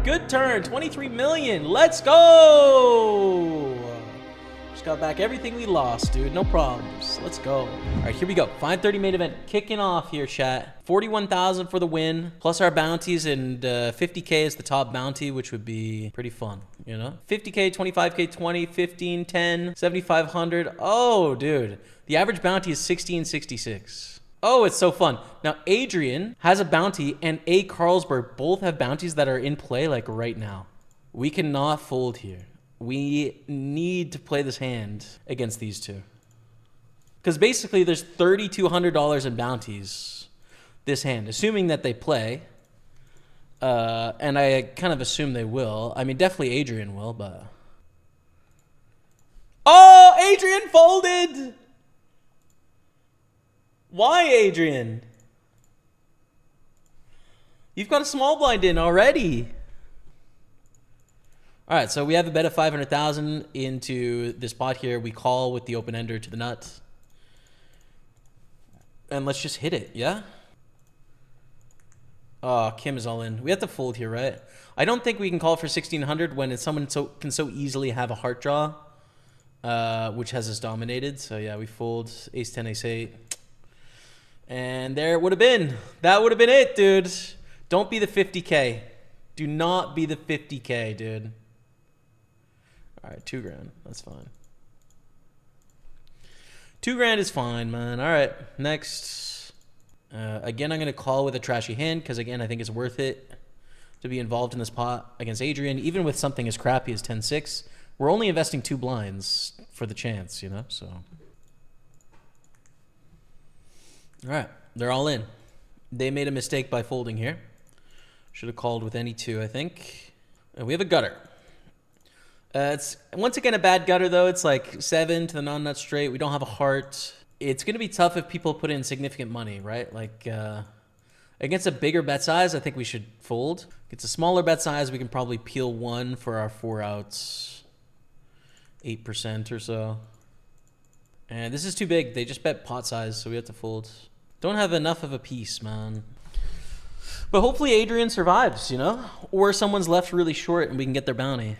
Good turn. 23 million. Let's go. Just got back everything we lost, dude. No problems. Let's go. All right, here we go. 5:30 main event kicking off here, chat. 41,000 for the win, plus our bounties, and 50K is the top bounty, which would be pretty fun, you know? 50K, 25K, 20, 15, 10, 7,500. Oh, dude. The average bounty is 1666. Oh, it's so fun. Now, Adrian has a bounty, and A. Carlsberg both have bounties that are in play, like, right now. We cannot fold here. We need to play this hand against these two. Because basically, there's $3,200 in bounties this hand, assuming that they play. And I kind of assume they will. I mean, definitely Adrian will, but... Oh, Adrian folded! Why, Adrian? You've got a small blind in already. All right, so we have a bet of 500,000 into this pot here. We call with the open ender to the nut. And let's just hit it, yeah? Oh, Kim is all in. We have to fold here, right? I don't think we can call for 1,600 when someone can so easily have a heart draw, which has us dominated. So yeah, we fold ace 10, ace 8. And there it would have been. That would have been it, dude. Don't be the 50K. Do not be the 50K, dude. All right, $2,000. That's fine. $2,000 is fine, man. All right, next. Again, I'm going to call with a trashy hand because, again, I think it's worth it to be involved in this pot against Adrian, even with something as crappy as 10-6. We're only investing 2 blinds for the chance, you know, so. All right, they're all in. They made a mistake by folding here. Should have called with any 2, I think. And we have a gutter. It's once again a bad gutter, though. It's like 7 to the non-nut straight. We don't have a heart. It's going to be tough if people put in significant money, right? Like against a bigger bet size, I think we should fold. It's a smaller bet size. We can probably peel 1 for our 4 outs, 8% or so. And this is too big. They just bet pot size, so we have to fold. Don't have enough of a piece, man. But hopefully Adrian survives, you know? Or someone's left really short and we can get their bounty.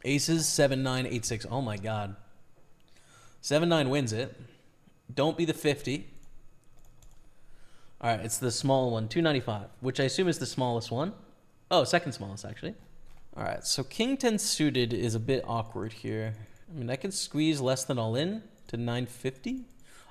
Aces, 7-9, 8-6. Oh my god. 7-9 wins it. Don't be the 50. All right, it's the small one, 295, which I assume is the smallest one. Oh, second smallest, actually. All right, so King 10 suited is a bit awkward here. I mean, I can squeeze less than all in to 950.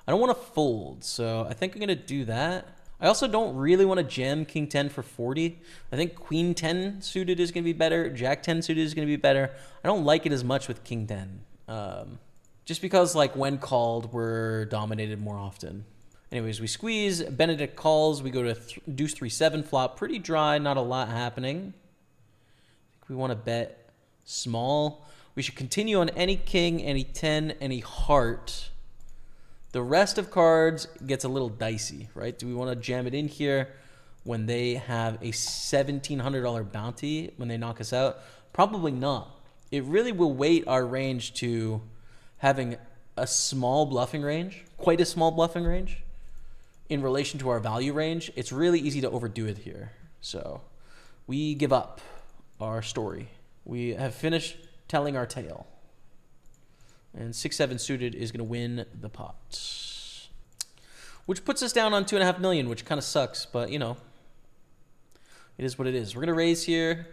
I don't want to fold, so I think I'm going to do that. I also don't really want to jam King 10 for 40. I think Queen 10 suited is going to be better. Jack 10 suited is going to be better. I don't like it as much with King 10. Just because, like, when called, we're dominated more often. Anyways, we squeeze. Benedict calls. We go to deuce 3-7 flop. Pretty dry. Not a lot happening. I think we want to bet small. We should continue on any king, any 10, any heart. The rest of cards gets a little dicey, right? Do we want to jam it in here when they have a $1,700 bounty when they knock us out? Probably not. It really will weight our range to having a small bluffing range, quite a small bluffing range, in relation to our value range. It's really easy to overdo it here. So we give up our story. We have finished telling our tale. And 6-7 suited is going to win the pot. Which puts us down on 2.5 million, which kind of sucks, but, you know, it is what it is. We're going to raise here.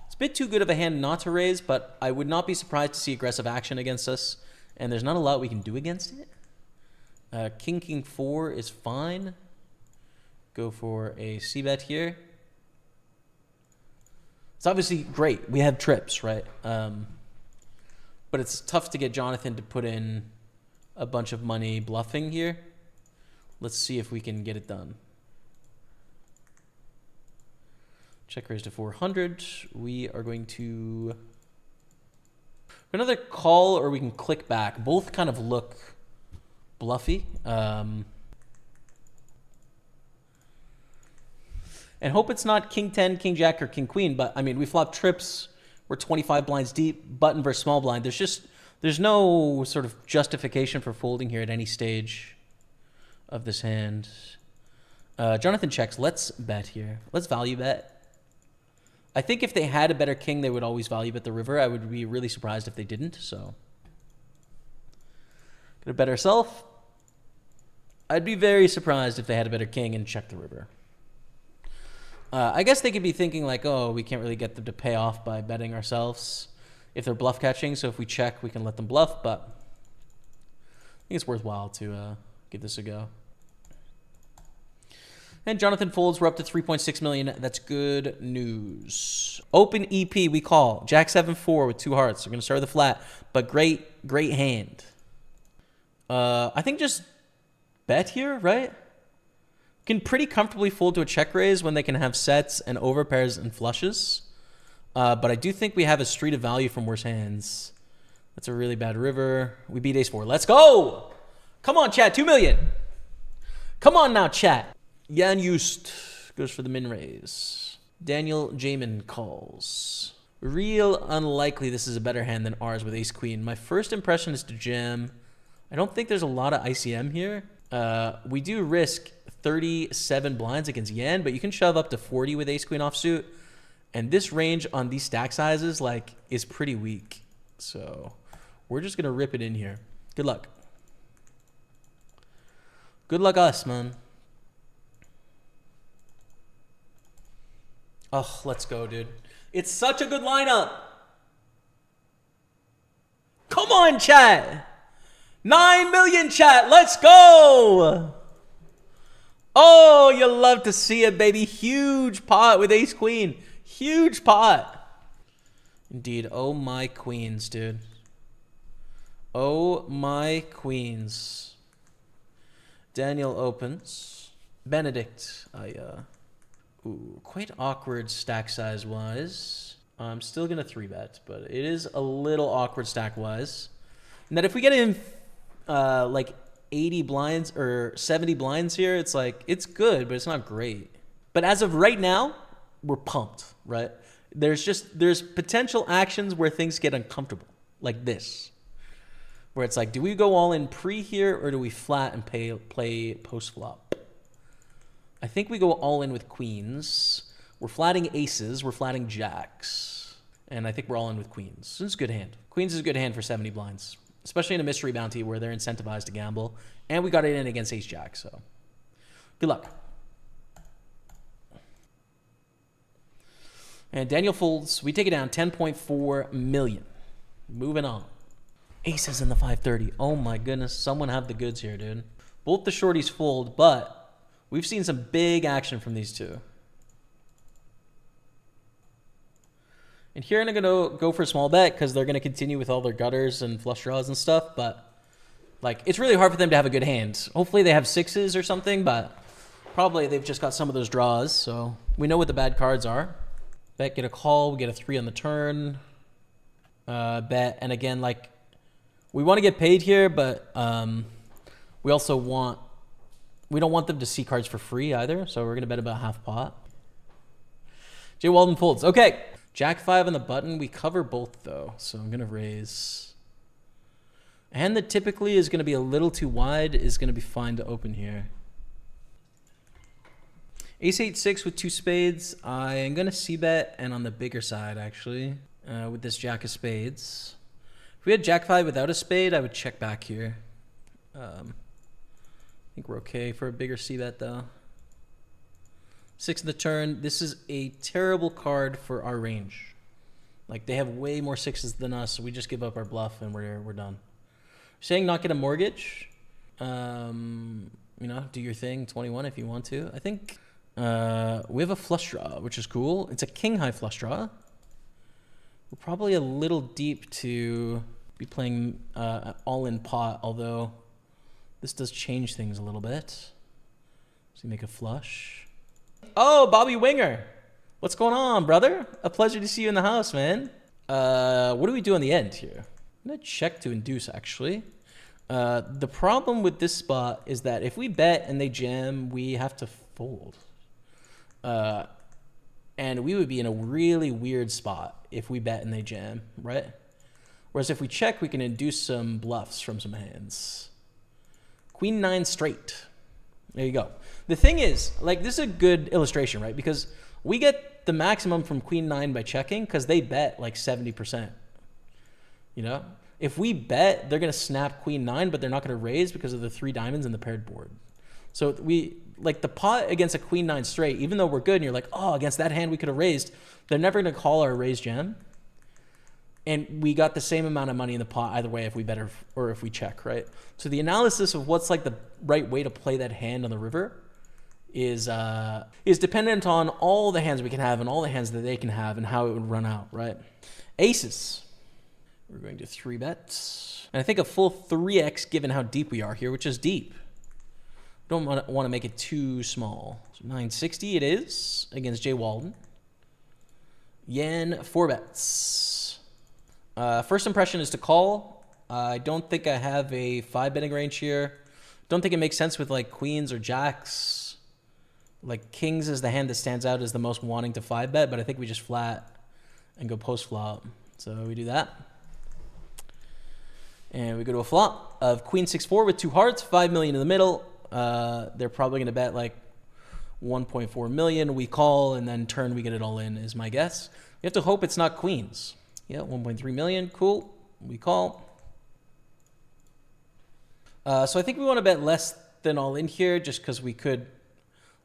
It's a bit too good of a hand not to raise, but I would not be surprised to see aggressive action against us. And there's not a lot we can do against it. King 4 is fine. Go for a c-bet here. It's obviously great. We have trips, right? But it's tough to get Jonathan to put in a bunch of money bluffing here. Let's see if we can get it done. Check raise to 400. We are going to another call, or we can click back. Both kind of look bluffy. And hope it's not King 10, King Jack, or King Queen. But I mean, we flop trips. We're 25 blinds deep, button versus small blind. There's no sort of justification for folding here at any stage of this hand. Jonathan checks. Let's bet here. Let's value bet. I think if they had a better king, they would always value bet the river. I would be really surprised if they didn't, so. Gonna bet ourselves. I'd be very surprised if they had a better king and check the river. I guess they could be thinking like, oh, we can't really get them to pay off by betting ourselves if they're bluff catching, so if we check, we can let them bluff, but I think it's worthwhile to give this a go. And Jonathan folds. We're up to 3.6 million. That's good news. Open EP, we call. Jack 7-4 with 2 hearts. We're going to start with a flat, but great hand. I think just bet here, right? Can pretty comfortably fold to a check raise when they can have sets and overpairs and flushes. But I do think we have a street of value from worse hands. That's a really bad river. We beat ace-4. Let's go! Come on, chat. 2 million. Come on now, chat. Jan Just goes for the min raise. Daniel Jamin calls. Real unlikely this is a better hand than ours with ace-queen. My first impression is to jam. I don't think there's a lot of ICM here. We do risk 37 blinds against Yan, but you can shove up to 40 with ace-queen offsuit. And this range on these stack sizes is pretty weak. So we're just going to rip it in here. Good luck. Good luck us, man. Oh, let's go, dude. It's such a good lineup. Come on, chat. 9 million, chat. Let's go. Oh, you love to see it, baby. Huge pot with ace-queen. Huge pot. Indeed. Oh, my queens, dude. Oh, my queens. Daniel opens. Benedict. Ooh, quite awkward stack size-wise. I'm still going to 3-bet, but it is a little awkward stack-wise. And that if we get in like 80 blinds or 70 blinds here, it's like, it's good, but it's not great. But as of right now, we're pumped, right? There's potential actions where things get uncomfortable, like this. Where it's like, do we go all in pre here, or do we flat and play post-flop? I think we go all in with queens. We're flatting aces. We're flatting jacks. And I think we're all in with queens. It's a good hand. Queens is a good hand for 70 blinds, especially in a mystery bounty where they're incentivized to gamble. And we got it in against ace-jack, so good luck. And Daniel folds. We take it down 10.4 million. Moving on. Aces in the 530. Oh my goodness. Someone have the goods here, dude. Both the shorties fold, but we've seen some big action from these two. And here I'm going to go for a small bet because they're going to continue with all their gutters and flush draws and stuff. But like, it's really hard for them to have a good hand. Hopefully they have sixes or something, but probably they've just got some of those draws. So we know what the bad cards are. Bet, get a call. We get a 3 on the turn. Bet. And again, like, we want to get paid here, but we also we don't want them to see cards for free either, so we're going to bet about half pot. Jay Walden folds. Okay. Jack 5 on the button. We cover both, though, so I'm going to raise. A hand that typically is going to be a little too wide is going to be fine to open here. Ace 8-6 with 2 spades. I am going to c-bet, and on the bigger side, actually, with this Jack of spades. If we had Jack 5 without a spade, I would check back here. I think we're okay for a bigger c-bet, though. 6 in the turn. This is a terrible card for our range. Like, they have way more 6s than us, so we just give up our bluff and we're done. Saying not get a mortgage. You know, do your thing, 21 if you want to. I think we have a flush draw, which is cool. It's a king-high flush draw. We're probably a little deep to be playing all-in pot, although this does change things a little bit. So you make a flush. Oh, Bobby Winger. What's going on, brother? A pleasure to see you in the house, man. What do we do on the end here? I'm going to check to induce, actually. The problem with this spot is that if we bet and they jam, we have to fold. And we would be in a really weird spot if we bet and they jam, right? Whereas if we check, we can induce some bluffs from some hands. Queen 9 straight. There you go. The thing is, like, this is a good illustration, right? Because we get the maximum from queen 9 by checking because they bet like 70%. You know? If we bet, they're going to snap queen 9, but they're not going to raise because of the 3 diamonds in the paired board. So we, like, the pot against a queen 9 straight, even though we're good and you're like, oh, against that hand we could have raised, they're never going to call our raise jam. And we got the same amount of money in the pot either way if we bet or if we check, right? So the analysis of what's like the right way to play that hand on the river is dependent on all the hands we can have and all the hands that they can have and how it would run out, right? Aces. We're going to 3 bets. And I think a full 3x given how deep we are here, which is deep. Don't want to make it too small. So 960 it is against Jay Walden. Yen, 4 bets. First impression is to call. I don't think I have a 5 betting range here. Don't think it makes sense with like queens or jacks. Like kings is the hand that stands out as the most wanting to 5 bet, but I think we just flat and go post flop. So we do that. And we go to a flop of queen 6-4 with 2 hearts, 5 million in the middle. They're probably going to bet like 1.4 million. We call and then turn we get it all in is my guess. We have to hope it's not queens. Yeah, 1.3 million. Cool. We call. So I think we want to bet less than all in here just because we could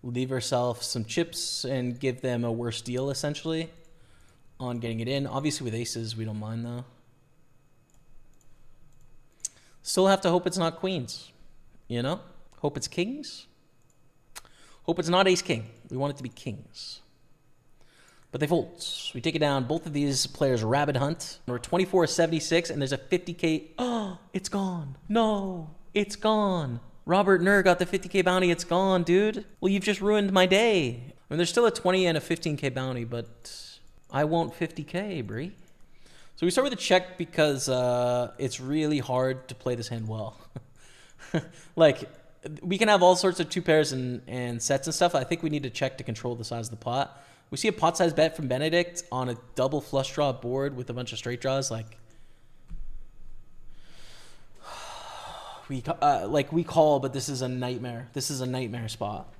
leave ourselves some chips and give them a worse deal essentially on getting it in. Obviously with aces, we don't mind though. Still have to hope it's not queens, you know? Hope it's kings. Hope it's not ace king. We want it to be kings. But they fold. We take it down. Both of these players rabbit hunt. We're 24-76 and there's a 50K. Oh, it's gone. No, it's gone. Robert Nur got the 50K bounty. It's gone, dude. Well, you've just ruined my day. I mean, there's still a 20 and a 15K bounty, but I won't 50K, Bree. So we start with a check because it's really hard to play this hand well. Like, we can have all sorts of 2 pairs and sets and stuff. I think we need to check to control the size of the pot. We see a pot size bet from Benedict on a double flush draw board with a bunch of straight draws. Like we call, but this is a nightmare. This is a nightmare spot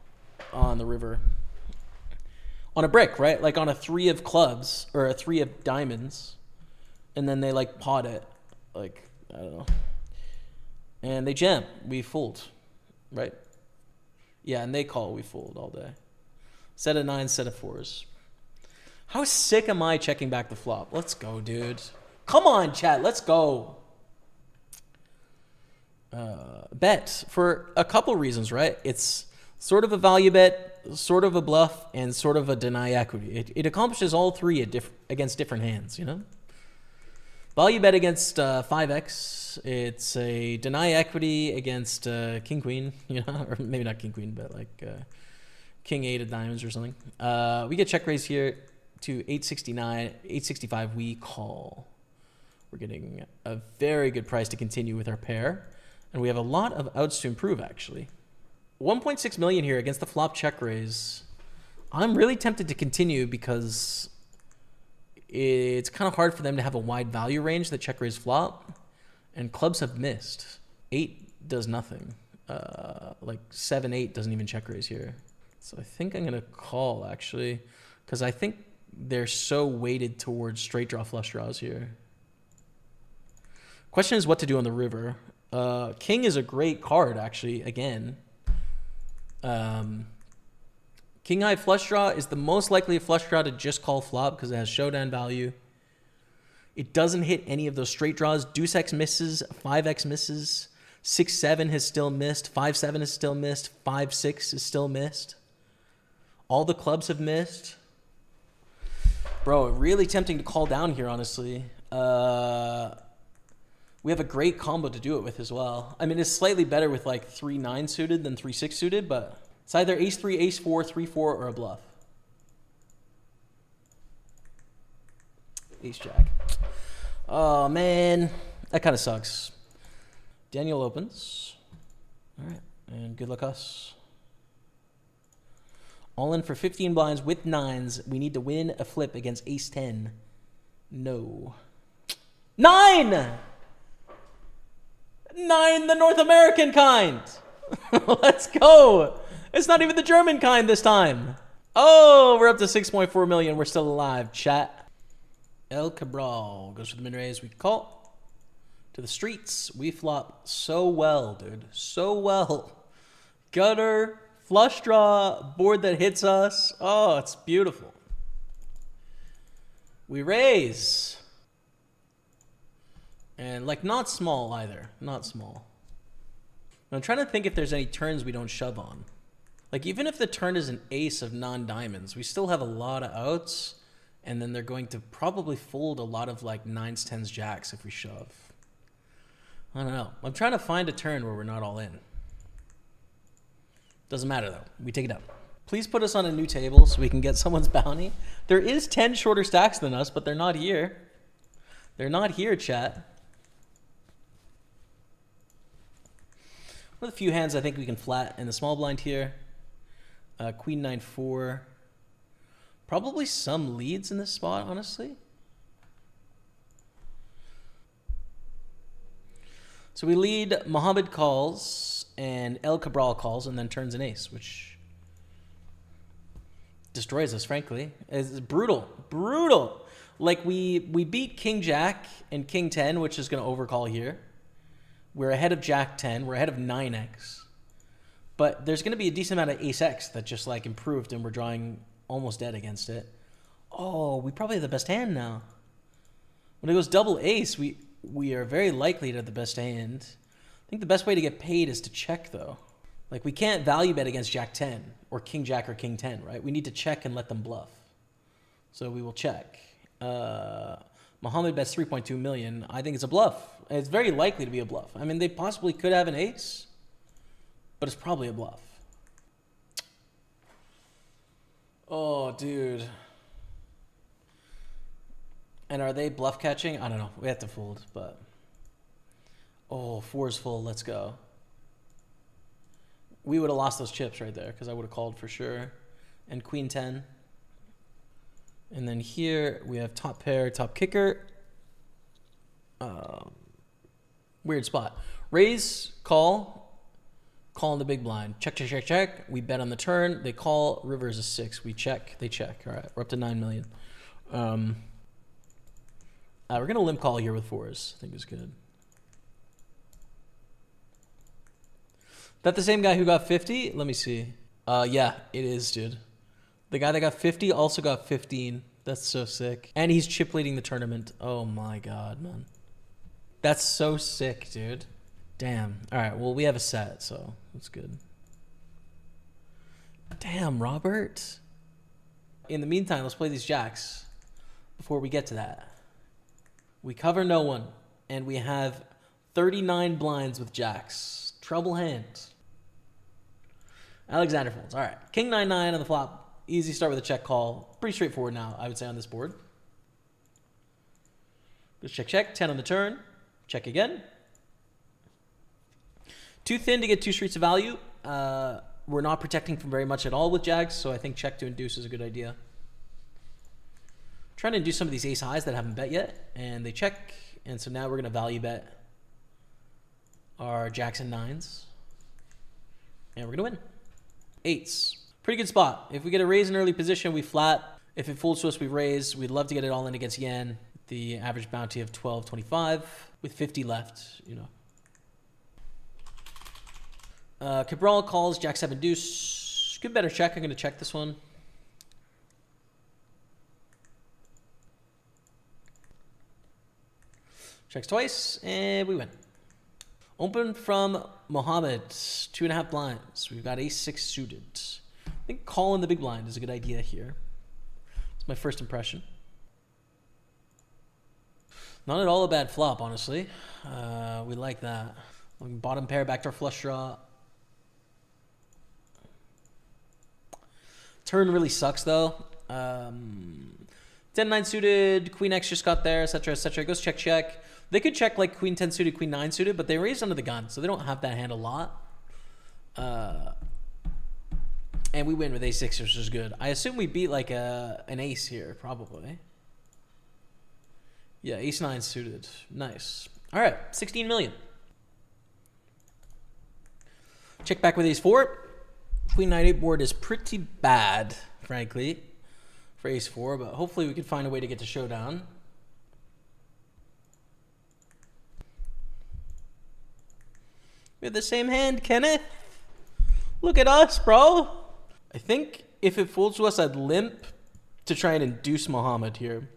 on the river. On a brick, right? Like on a 3 of clubs or a 3 of diamonds. And then they like pot it. Like, I don't know. And they jam. We fold. Right? Yeah, and they call. We fold all day. Set of 9s, set of 4s. How sick am I checking back the flop? Let's go, dude. Come on, chat. Let's go. Bet for a couple reasons, right? It's sort of a value bet, sort of a bluff, and sort of a deny equity. It accomplishes all 3 against different hands, you know? Value bet against 5x. It's a deny equity against king queen, you know, or maybe not king queen, but like king 8 of diamonds or something. We get check raise here to 869, 865. We call. We're getting a very good price to continue with our pair, and we have a lot of outs to improve actually. 1.6 million here against the flop check raise. I'm really tempted to continue because it's kind of hard for them to have a wide value range that check raise flop, and clubs have missed. 8 does nothing. Like 7-8 doesn't even check raise here. So I think I'm gonna call actually, because I think they're so weighted towards straight draw flush draws here. Question is what to do on the river. King is a great card actually. Again, King high flush draw is the most likely flush draw to just call flop because it has showdown value. It doesn't hit any of those straight draws. Deuce X misses, 5X misses, 6-7 has still missed, 5-7 has still missed, 5-6 is still missed. All the clubs have missed. Bro, really tempting to call down here, honestly. We have a great combo to do it with as well. I mean, it's slightly better with like 3-9 suited than 3-6 suited, but it's either ace-3, ace-4, 3-4, or a bluff. Ace-jack. Oh, man. That kind of sucks. Daniel opens. All right. And good luck us. All in for 15 blinds with 9s. We need to win a flip against ace-10. No. 9! 9, the North American kind. Let's go. It's not even the German kind this time. Oh, we're up to 6.4 million. We're still alive, chat. El Cabral goes for the min-raise. We call to the streets. We flop so well, dude. So well. Gutter, flush draw, board that hits us. Oh, it's beautiful. We raise. And like not small either. Not small. I'm trying to think if there's any turns we don't shove on. Like even if the turn is an ace of non-diamonds, we still have a lot of outs. And then they're going to probably fold a lot of like 9s, 10s, jacks if we shove. I don't know. I'm trying to find a turn where we're not all in. Doesn't matter though. We take it out. Please put us on a new table so we can get someone's bounty. There is 10 shorter stacks than us, but they're not here. They're not here, chat. With a few hands, I think we can flat in the small blind here. Queen 9-4. Probably some leads in this spot, honestly. So we lead, Mohammed calls, and El Cabral calls, and then turns an ace, which destroys us, frankly. It's brutal. Brutal. Like, we beat King Jack and King 10, which is going to overcall here. We're ahead of Jack 10. We're ahead of 9x. But there's going to be a decent amount of ace X that just, like, improved, and we're drawing almost dead against it. Oh, we probably have the best hand now. When it goes double ace, we are very likely to have the best hand. I think the best way to get paid is to check, though. Like, we can't value bet against Jack 10 or King Jack or King 10, right? We need to check and let them bluff. So we will check. Mohammed bets 3.2 million. I think it's a bluff. It's very likely to be a bluff. I mean, they possibly could have an ace, but it's probably a bluff. Oh, dude. And are they bluff catching? I don't know. We have to fold, but... Oh, 4's full. Let's go. We would have lost those chips right there because I would have called for sure. And Queen 10. And then here we have top pair, top kicker. Weird spot. Raise, call in the big blind. Check, check, check, check. We bet on the turn. They call. River is a 6. We check. They check. All right. We're up to 9 million. We're going to limp call here with 4s. I think is good. That the same guy who got 50? Let me see. Yeah, it is, dude. The guy that got 50 also got 15. That's so sick. And he's chip leading the tournament. Oh my god, man. That's so sick, dude. Damn. All right, well, we have a set, so that's good. Damn, Robert. In the meantime, let's play these jacks before we get to that. We cover no one, and we have 39 blinds with jacks. Trouble hand. Alexander folds. All right. King 9-9 on the flop. Easy start with a check call. Pretty straightforward now, I would say, on this board. Just check, check. 10 on the turn. Check again. Too thin to get 2 streets of value. We're not protecting from very much at all with jacks, so I think check to induce is a good idea. Trying to induce some of these ace highs that haven't bet yet, and they check. And so now we're going to value bet our jacks and 9s. And we're going to win. 8s. Pretty good spot. If we get a raise in early position, we flat. If it folds to us, we raise. We'd love to get it all in against Yen. The average bounty of 12.25 with 50 left, you know. Cabral calls, jack 7 deuce. Good better check. I'm going to check this one. Checks twice, and we win. Open from Mohammed, 2.5 blinds. We've got ace-6 suited. I think call in the big blind is a good idea here. It's my first impression. Not at all a bad flop, honestly. We like that. Bottom pair, backdoor flush draw. Turn really sucks, though. 10-9 suited, queen X just got there, etc., etc. Goes check, check. They could check like queen 10 suited, queen 9 suited, but they raised under the gun, so they don't have that hand a lot. And we win with ace-6, which is good. I assume we beat like an ace here, probably. Yeah, ace-9 suited. Nice. All right, 16 million. Check back with ace 4. Queen 9-8 board is pretty bad, frankly, for ace 4, but hopefully we can find a way to get to showdown. We have the same hand, Kenneth. Look at us, bro. I think if it folds to us, I'd limp to try and induce Muhammad here.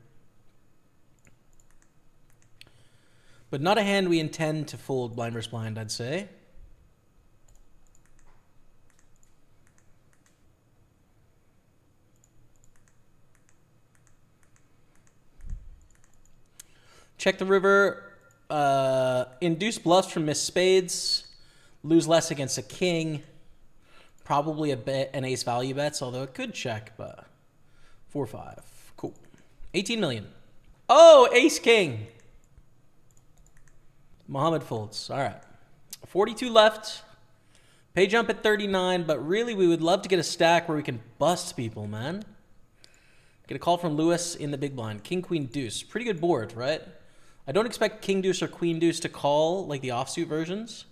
But not a hand we intend to fold blind versus blind, I'd say. Check the river. Induce bluffs from Miss Spades. Lose less against a king. Probably an ace value bets, although it could check, but 4-5. Cool. 18 million. Oh, ace king. Muhammad folds. All right. 42 left. Pay jump at 39, but really we would love to get a stack where we can bust people, man. Get a call from Lewis in the big blind. King, queen, deuce. Pretty good board, right? I don't expect king deuce or queen deuce to call like the offsuit versions,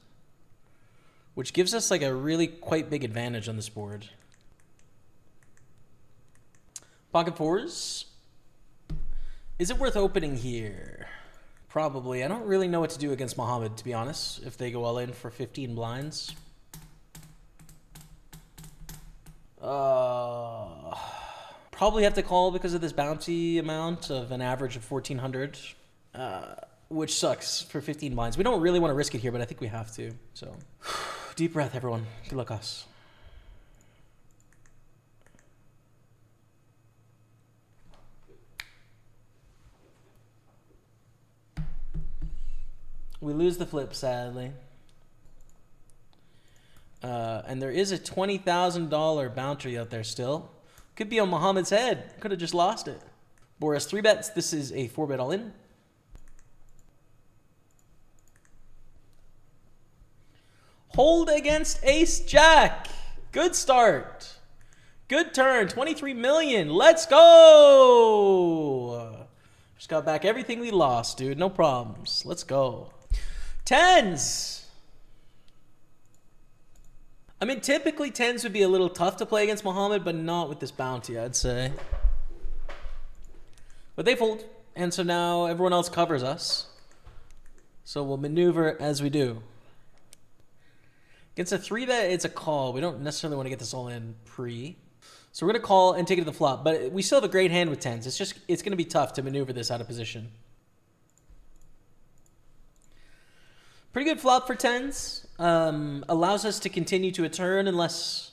which gives us like a really quite big advantage on this board. Pocket fours. Is it worth opening here? Probably. I don't really know what to do against Muhammad, to be honest, if they go all in for 15 blinds. Probably have to call because of this bounty amount of an average of 1,400, which sucks for 15 blinds. We don't really want to risk it here, but I think we have to. So, deep breath, everyone. Good luck, us. We lose the flip, sadly. And there is a $20,000 bounty out there still. Could be on Muhammad's head. Could have just lost it. Boris 3 bets. This is a 4 bet all in. Hold against ace jack. Good start. Good turn. 23 million. Let's go. Just got back everything we lost, dude. No problems. Let's go. Tens. I mean, typically tens would be a little tough to play against Muhammad, but not with this bounty, I'd say. But they fold, and so now everyone else covers us. So we'll maneuver as we do. Against a 3 bet, it's a call. We don't necessarily want to get this all in pre. So we're going to call and take it to the flop, but we still have a great hand with tens. It's going to be tough to maneuver this out of position. Pretty good flop for tens. Allows us to continue to a turn unless...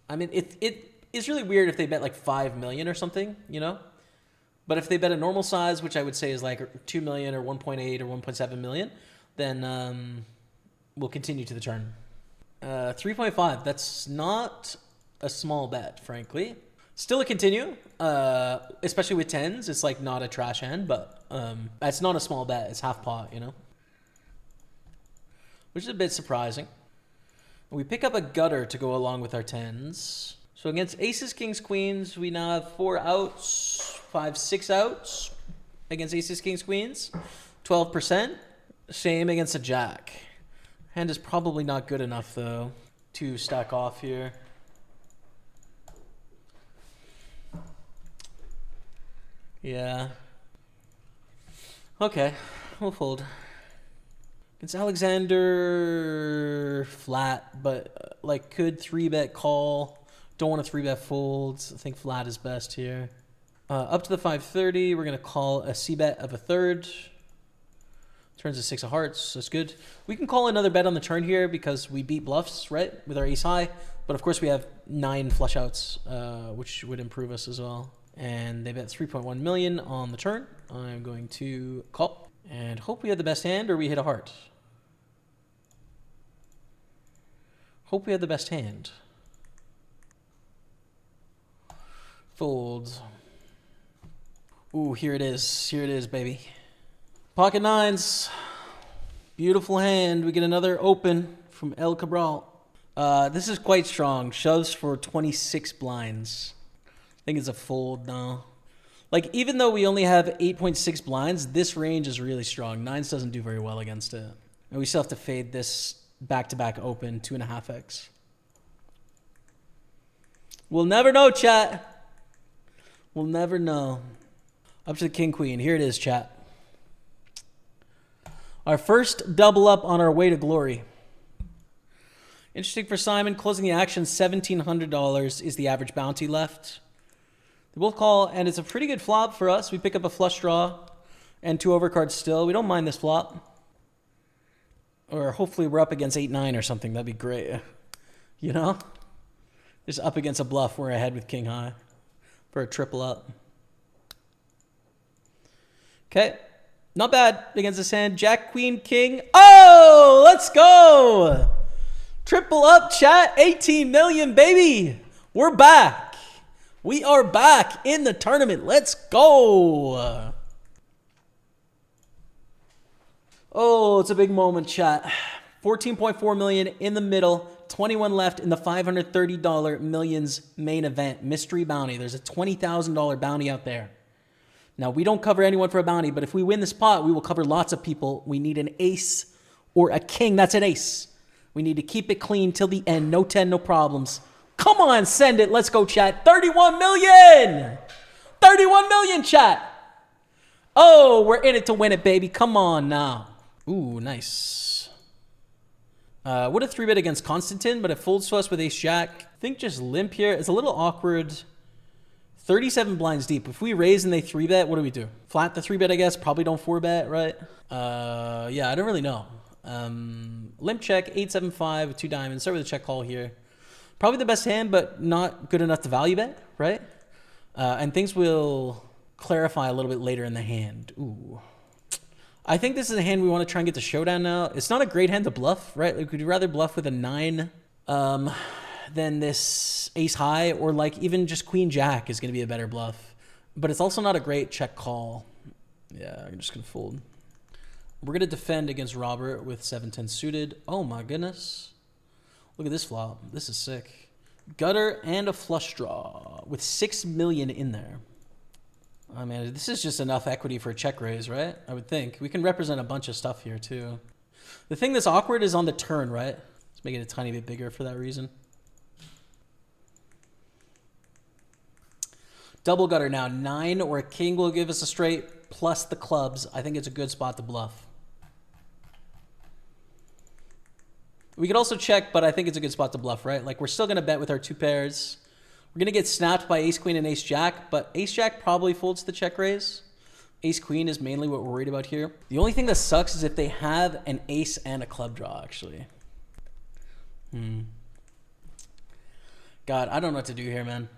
I mean, it is really weird if they bet like 5 million or something, you know? But if they bet a normal size, which I would say is like 2 million or 1.8 or 1.7 million, then we'll continue to the turn. 3.5, that's not a small bet, frankly. Still a continue, especially with tens. It's like not a trash hand, but it's not a small bet. It's half pot, you know? Which is a bit surprising. We pick up a gutter to go along with our tens. So against aces, kings, queens, we now have 4 outs, 5, 6 outs. Against aces, kings, queens, 12%. Same against a jack. Hand is probably not good enough, though, to stack off here. Yeah. Okay, we'll fold. It's Alexander flat, but like could 3-bet call. Don't want to 3-bet folds. I think flat is best here. Up to the 530, we're going to call a C-bet of a third. Turns to 6 of hearts. That's good. We can call another bet on the turn here because we beat bluffs, right, with our ace high. But of course we have 9 flush outs, which would improve us as well. And they bet 3.1 million on the turn. I'm going to call and hope we have the best hand or we hit a heart. Hope we have the best hand. Fold. Ooh, here it is. Here it is, baby. Pocket nines. Beautiful hand. We get another open from El Cabral. This is quite strong. Shoves for 26 blinds. I think it's a fold now. Like, even though we only have 8.6 blinds, this range is really strong. Nines doesn't do very well against it. And we still have to fade this back-to-back open 2.5x. We'll never know, chat. We'll never know. Up to the king queen. Here it is, chat. Our first double up on our way to glory. Interesting for Simon. Closing the action, $1,700 is the average bounty left. They both call, and it's a pretty good flop for us. We pick up a flush draw and 2 overcards still. We don't mind this flop. Or hopefully we're up against 8-9 or something. That'd be great. You know? Just up against a bluff. We're ahead with king high for a triple up. Okay. Not bad against this hand. Jack, queen, king. Oh, let's go. Triple up, chat. 18 million, baby. We're back. We are back in the tournament. Let's go. Oh, it's a big moment, chat. 14.4 million in the middle. 21 left in the $530 millions main event. Mystery bounty. There's a $20,000 bounty out there. Now, we don't cover anyone for a bounty, but if we win this pot, we will cover lots of people. We need an ace or a king. That's an ace. We need to keep it clean till the end. No 10, no problems. Come on, send it. Let's go, chat. 31 million. 31 million, chat. Oh, we're in it to win it, baby. Come on now. Ooh, nice. Would have 3-bet against Constantine, but it folds to us with ace-jack. I think just limp here. It's a little awkward. 37 blinds deep. If we raise and they 3-bet, what do we do? Flat the 3-bet, I guess. Probably don't 4-bet, right? Yeah, I don't really know. Limp check, 8-7-5 with 2 diamonds. Start with a check call here. Probably the best hand, but not good enough to value bet, right? And things will clarify a little bit later in the hand. Ooh. I think this is a hand we want to try and get to showdown now. It's not a great hand to bluff, right? Like, would you rather bluff with a 9 than this ace high, or like even just queen jack is going to be a better bluff. But it's also not a great check call. Yeah, I'm just going to fold. We're going to defend against Robert with 7-10 suited. Oh my goodness. Look at this flop. This is sick. Gutter and a flush draw with 6 million in there. I mean, this is just enough equity for a check raise, right? I would think. We can represent a bunch of stuff here, too. The thing that's awkward is on the turn, right? Let's make it a tiny bit bigger for that reason. Double gutter now. 9 or a king will give us a straight plus the clubs. I think it's a good spot to bluff. We could also check, but I think it's a good spot to bluff, right? Like, we're still going to bet with our 2 pairs. We're going to get snapped by ace-queen and ace-jack, but ace-jack probably folds the check raise. Ace-queen is mainly what we're worried about here. The only thing that sucks is if they have an ace and a club draw, actually. God, I don't know what to do here, man.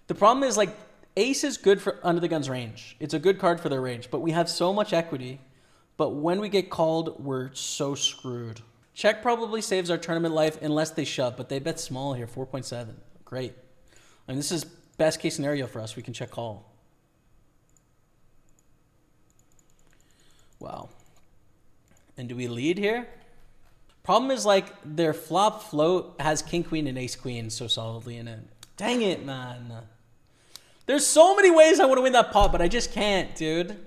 The problem is, like, ace is good for under the gun's range. It's a good card for their range, but we have so much equity. But when we get called, we're so screwed. Check probably saves our tournament life unless they shove, but they bet small here, 4.7. Great. I mean, this is best case scenario for us. We can check call. Wow. And do we lead here? Problem is, like, their flop float has king queen and ace queen so solidly in it. Dang it, man. There's so many ways I want to win that pot, but I just can't, dude.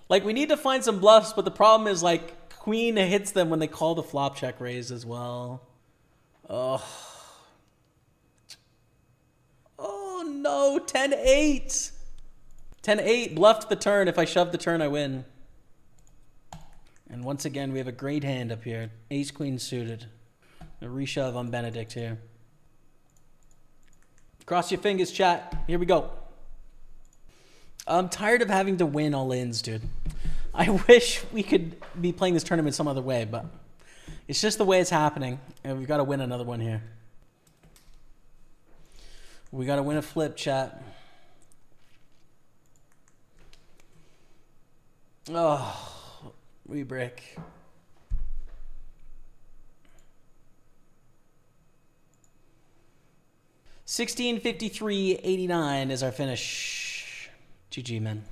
Like, we need to find some bluffs, but the problem is, like, queen hits them when they call the flop check raise as well. Oh. Oh, no. 10-8. 10-8. Bluffed the turn. If I shove the turn, I win. And once again, we have a great hand up here. Ace-queen suited. A reshove on Benedict here. Cross your fingers, chat. Here we go. I'm tired of having to win all-ins, dude. I wish we could be playing this tournament some other way, but it's just the way it's happening, and we've got to win another one here. We got to win a flip, chat. Oh, we break. $16.53.89 is our finish. GG, man.